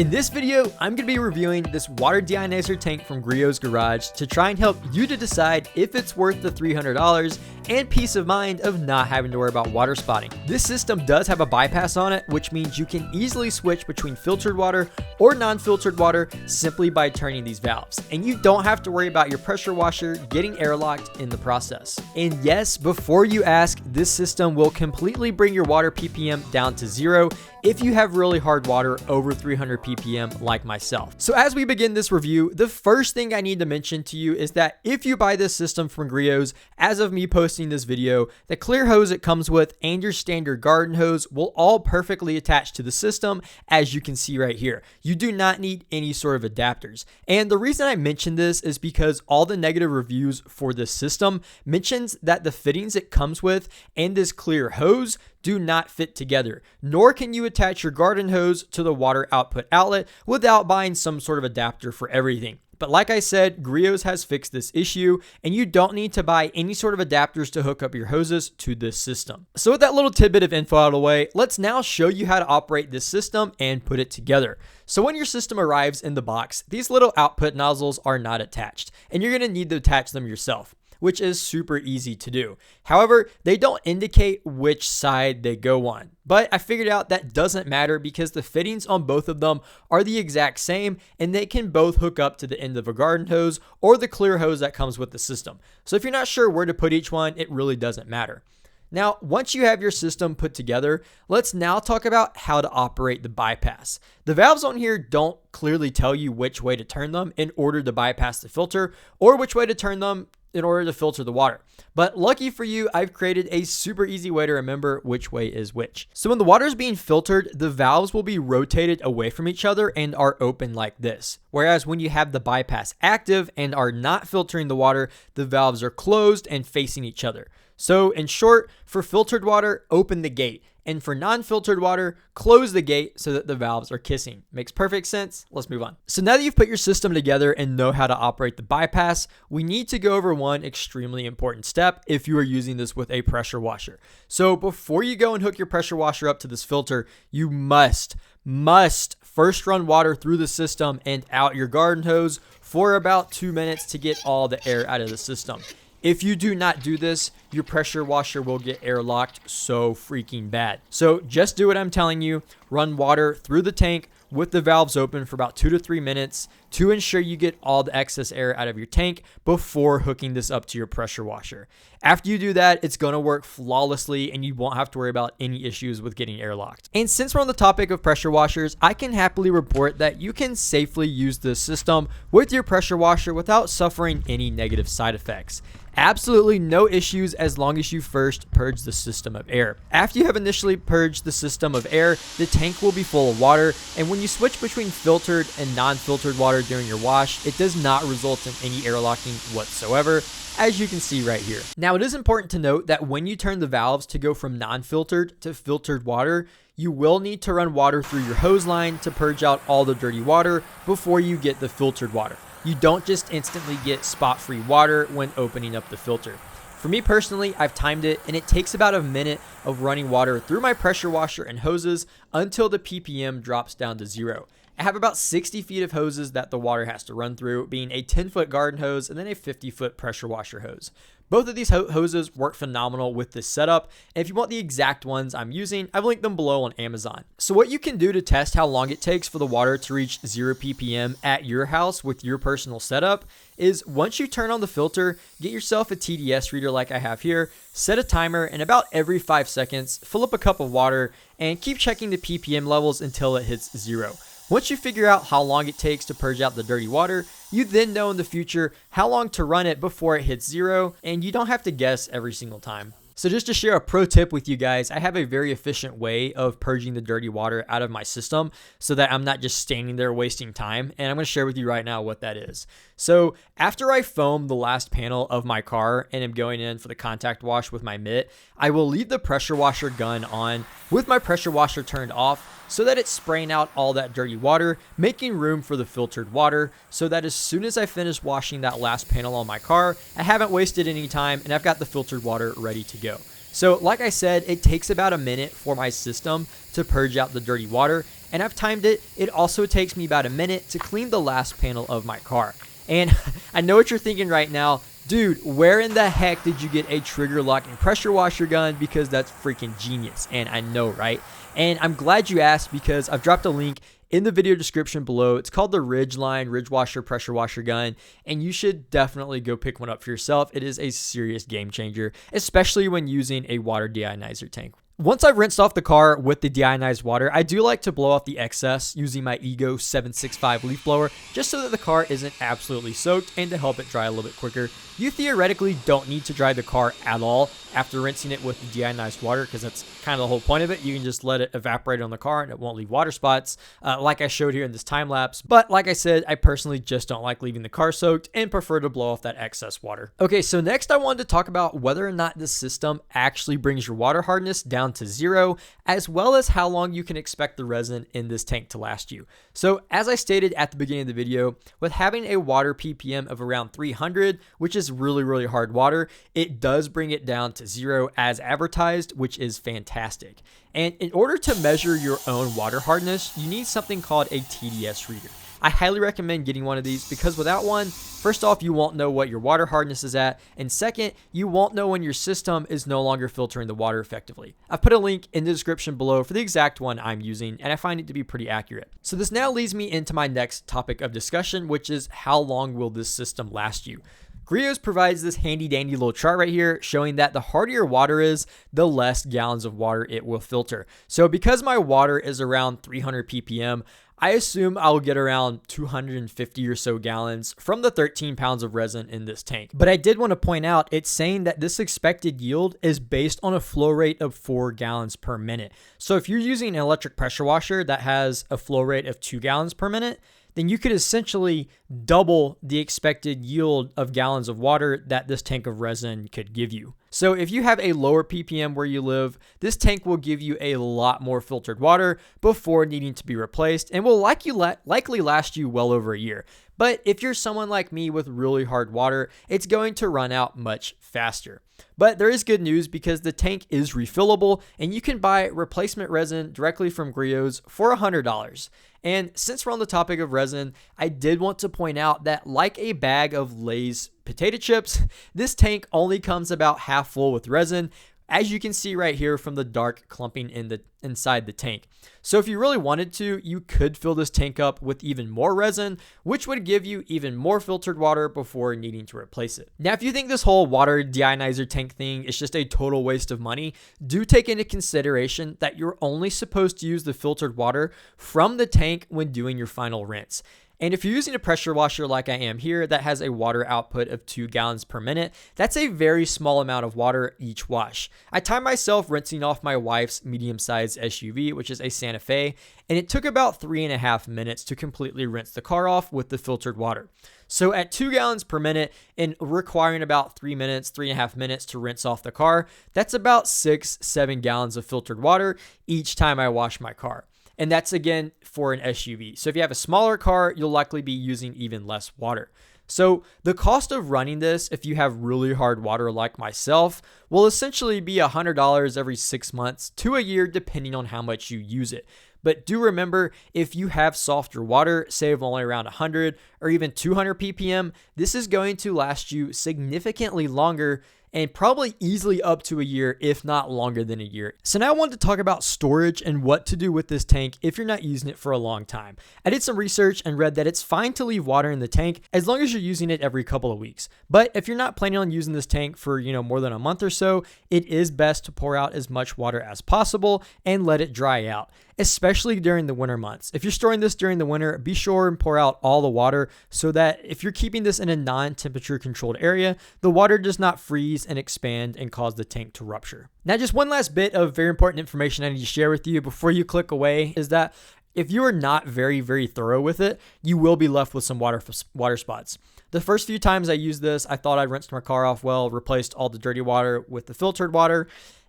In this video, I'm going to be reviewing this water deionizer tank from Griots Garage to try and help you to decide if it's worth the $300 and peace of mind of not having to worry about water spotting. This system does have a bypass on it, which means you can easily switch between filtered water or non-filtered water simply by turning these valves. And you don't have to worry about your pressure washer getting airlocked in the process. And yes, before you ask, this system will completely bring your water ppm down to 0 if you have really hard water over 300 ppm like myself. So as we begin this review, the first thing I need to mention to you is that if you buy this system from Griots, as of me posting this video, the clear hose it comes with and your standard garden hose will all perfectly attach to the system, as you can see right here. You do not need any sort of adapters. And the reason I mention this is because all the negative reviews for this system mentions that the fittings it comes with and this clear hose do not fit together, nor can you attach your garden hose to the water output outlet without buying some sort of adapter for everything. But like I said, Griots has fixed this issue and you don't need to buy any sort of adapters to hook up your hoses to this system. So with that little tidbit of info out of the way, let's now show you how to operate this system and put it together. So when your system arrives in the box, these little output nozzles are not attached and you're going to need to attach them yourself, which is super easy to do. However, they don't indicate which side they go on. But I figured out that doesn't matter because the fittings on both of them are the exact same and they can both hook up to the end of a garden hose or the clear hose that comes with the system. So if you're not sure where to put each one, it really doesn't matter. Now, once you have your system put together, let's now talk about how to operate the bypass. The valves on here don't clearly tell you which way to turn them in order to bypass the filter or which way to turn them in order to filter the water. But lucky for you, I've created a super easy way to remember which way is which. So when the water is being filtered, the valves will be rotated away from each other and are open like this. Whereas when you have the bypass active and are not filtering the water, the valves are closed and facing each other. So in short, for filtered water, open the gate. And for non-filtered water, close the gate so that the valves are kissing. Makes perfect sense. Let's move on. So now that you've put your system together and know how to operate the bypass, we need to go over one extremely important step if you are using this with a pressure washer. So before you go and hook your pressure washer up to this filter, you must first run water through the system and out your garden hose for about 2 minutes to get all the air out of the system. If you do not do this, your pressure washer will get airlocked so freaking bad. So just do what I'm telling you. Run water through the tank with the valves open for about 2 to 3 minutes to ensure you get all the excess air out of your tank before hooking this up to your pressure washer. After you do that, it's going to work flawlessly and you won't have to worry about any issues with getting airlocked. And since we're on the topic of pressure washers, I can happily report that you can safely use this system with your pressure washer without suffering any negative side effects. Absolutely no issues as long as you first purge the system of air. After you have initially purged the system of air, the tank will be full of water, and when you switch between filtered and non-filtered water during your wash, it does not result in any airlocking whatsoever, as you can see right here. Now, it is important to note that when you turn the valves to go from non-filtered to filtered water, you will need to run water through your hose line to purge out all the dirty water before you get the filtered water. You don't just instantly get spot-free water when opening up the filter. For me personally, I've timed it and it takes about a minute of running water through my pressure washer and hoses until the ppm drops down to 0. I have about 60 feet of hoses that the water has to run through, being a 10-foot garden hose and then a 50-foot pressure washer hose. Both of these hoses work phenomenal with this setup, and if you want the exact ones I'm using, I've linked them below on Amazon. So what you can do to test how long it takes for the water to reach 0 ppm at your house with your personal setup is once you turn on the filter, get yourself a TDS reader like I have here, set a timer, and about every 5 seconds, fill up a cup of water and keep checking the ppm levels until it hits 0. Once you figure out how long it takes to purge out the dirty water, you then know in the future how long to run it before it hits 0, and you don't have to guess every single time. So just to share a pro tip with you guys, I have a very efficient way of purging the dirty water out of my system so that I'm not just standing there wasting time. And I'm going to share with you right now what that is. So after I foam the last panel of my car and am going in for the contact wash with my mitt, I will leave the pressure washer gun on with my pressure washer turned off so that it's spraying out all that dirty water, making room for the filtered water so that as soon as I finish washing that last panel on my car, I haven't wasted any time and I've got the filtered water ready to go. So like I said, it takes about a minute for my system to purge out the dirty water, and I've timed it. It also takes me about a minute to clean the last panel of my car. And I know what you're thinking right now, dude, where in the heck did you get a trigger locking pressure washer gun? Because that's freaking genius. And I know, right? And I'm glad you asked, because I've dropped a link in the video description below. It's called the Ridgeline Ridge Washer Pressure Washer Gun, and you should definitely go pick one up for yourself. It is a serious game changer, especially when using a water deionizers tank. Once I've rinsed off the car with the deionized water, I do like to blow off the excess using my Ego 765 leaf blower, just so that the car isn't absolutely soaked and to help it dry a little bit quicker. You theoretically don't need to dry the car at all after rinsing it with the deionized water, because that's kind of the whole point of it. You can just let it evaporate on the car and it won't leave water spots, like I showed here in this time lapse. But like I said, I personally just don't like leaving the car soaked and prefer to blow off that excess water. Okay, so next I wanted to talk about whether or not this system actually brings your water hardness down to 0, as well as how long you can expect the resin in this tank to last you. So as I stated at the beginning of the video, with having a water ppm of around 300, which is really hard water, it does bring it down to 0 as advertised, which is fantastic. And in order to measure your own water hardness, you need something called a TDS reader. I highly recommend getting one of these, because without one, first off, you won't know what your water hardness is at, and second, you won't know when your system is no longer filtering the water effectively. I've put a link in the description below for the exact one I'm using, and I find it to be pretty accurate. So this now leads me into my next topic of discussion, which is how long will this system last you? Griots provides this handy dandy little chart right here showing that the harder your water is, the less gallons of water it will filter. So because my water is around 300 ppm, I assume I'll get around 250 or so gallons from the 13 pounds of resin in this tank. But I did want to point out, it's saying that this expected yield is based on a flow rate of 4 gallons per minute. So if you're using an electric pressure washer that has a flow rate of 2 gallons per minute, then you could essentially double the expected yield of gallons of water that this tank of resin could give you. So if you have a lower ppm where you live, this tank will give you a lot more filtered water before needing to be replaced, and will likely last you well over a year. But if you're someone like me with really hard water, it's going to run out much faster. But there is good news, because the tank is refillable and you can buy replacement resin directly from Griots for $100. And since we're on the topic of resin, I did want to point out that, like a bag of Lay's potato chips, this tank only comes about half full with resin, as you can see right here from the dark clumping inside the tank. So if you really wanted to, you could fill this tank up with even more resin, which would give you even more filtered water before needing to replace it. Now, if you think this whole water deionizers tank thing is just a total waste of money, do take into consideration that you're only supposed to use the filtered water from the tank when doing your final rinse. And if you're using a pressure washer like I am here that has a water output of 2 gallons per minute, that's a very small amount of water each wash. I timed myself rinsing off my wife's medium-sized SUV, which is a Santa Fe, and it took about 3.5 minutes to completely rinse the car off with the filtered water. So at 2 gallons per minute and requiring about 3.5 minutes to rinse off the car, that's about 6-7 gallons of filtered water each time I wash my car. And that's again for an SUV. So if you have a smaller car, you'll likely be using even less water. So the cost of running this, if you have really hard water like myself, will essentially be $100 every 6 months to a year, depending on how much you use it. But do remember, if you have softer water, say of only around 100 or even 200 ppm, this is going to last you significantly longer, and probably easily up to a year, if not longer than a year. So now I wanted to talk about storage and what to do with this tank if you're not using it for a long time. I did some research and read that it's fine to leave water in the tank as long as you're using it every couple of weeks. But if you're not planning on using this tank for, more than a month or so, it is best to pour out as much water as possible and let it dry out, especially during the winter months. If you're storing this during the winter, be sure and pour out all the water so that if you're keeping this in a non-temperature controlled area, the water does not freeze and expand and cause the tank to rupture. Now, just one last bit of very important information I need to share with you before you click away is that if you are not very thorough with it, you will be left with some water spots. The first few times I used this, I thought I rinsed my car off well, replaced all the dirty water with the filtered water,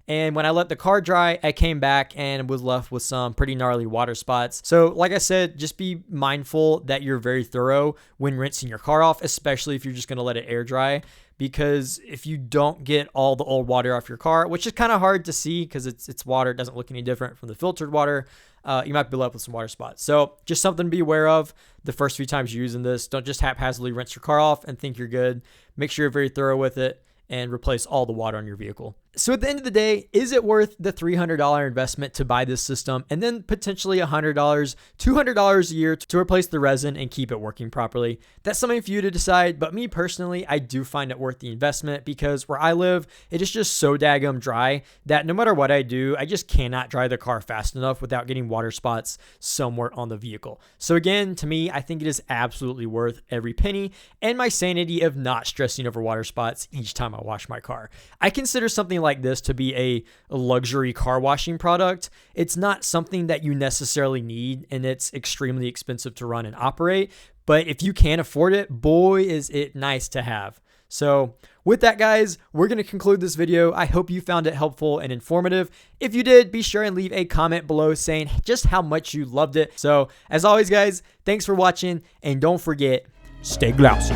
And when I let the car dry, I came back and was left with some pretty gnarly water spots. So like I said, just be mindful that you're very thorough when rinsing your car off, especially if you're just going to let it air dry. Because if you don't get all the old water off your car, which is kind of hard to see because it's water, it doesn't look any different from the filtered water, you might be left with some water spots. So just something to be aware of the first few times you're using this. Don't just haphazardly rinse your car off and think you're good. Make sure you're very thorough with it and replace all the water on your vehicle. So at the end of the day, is it worth the $300 investment to buy this system and then potentially $100, $200 a year to replace the resin and keep it working properly? That's something for you to decide, but me personally, I do find it worth the investment because where I live, it is just so daggum dry that no matter what I do, I just cannot dry the car fast enough without getting water spots somewhere on the vehicle. So again, to me, I think it is absolutely worth every penny and my sanity of not stressing over water spots each time I wash my car. I consider something like this to be a luxury car washing product. It's not something that you necessarily need, and it's extremely expensive to run and operate. But if you can afford it, boy, is it nice to have. So with that, guys, we're going to conclude this video. I hope you found it helpful and informative. If you did, be sure and leave a comment below saying just how much you loved it. So as always, guys, thanks for watching, and don't forget, stay glossy.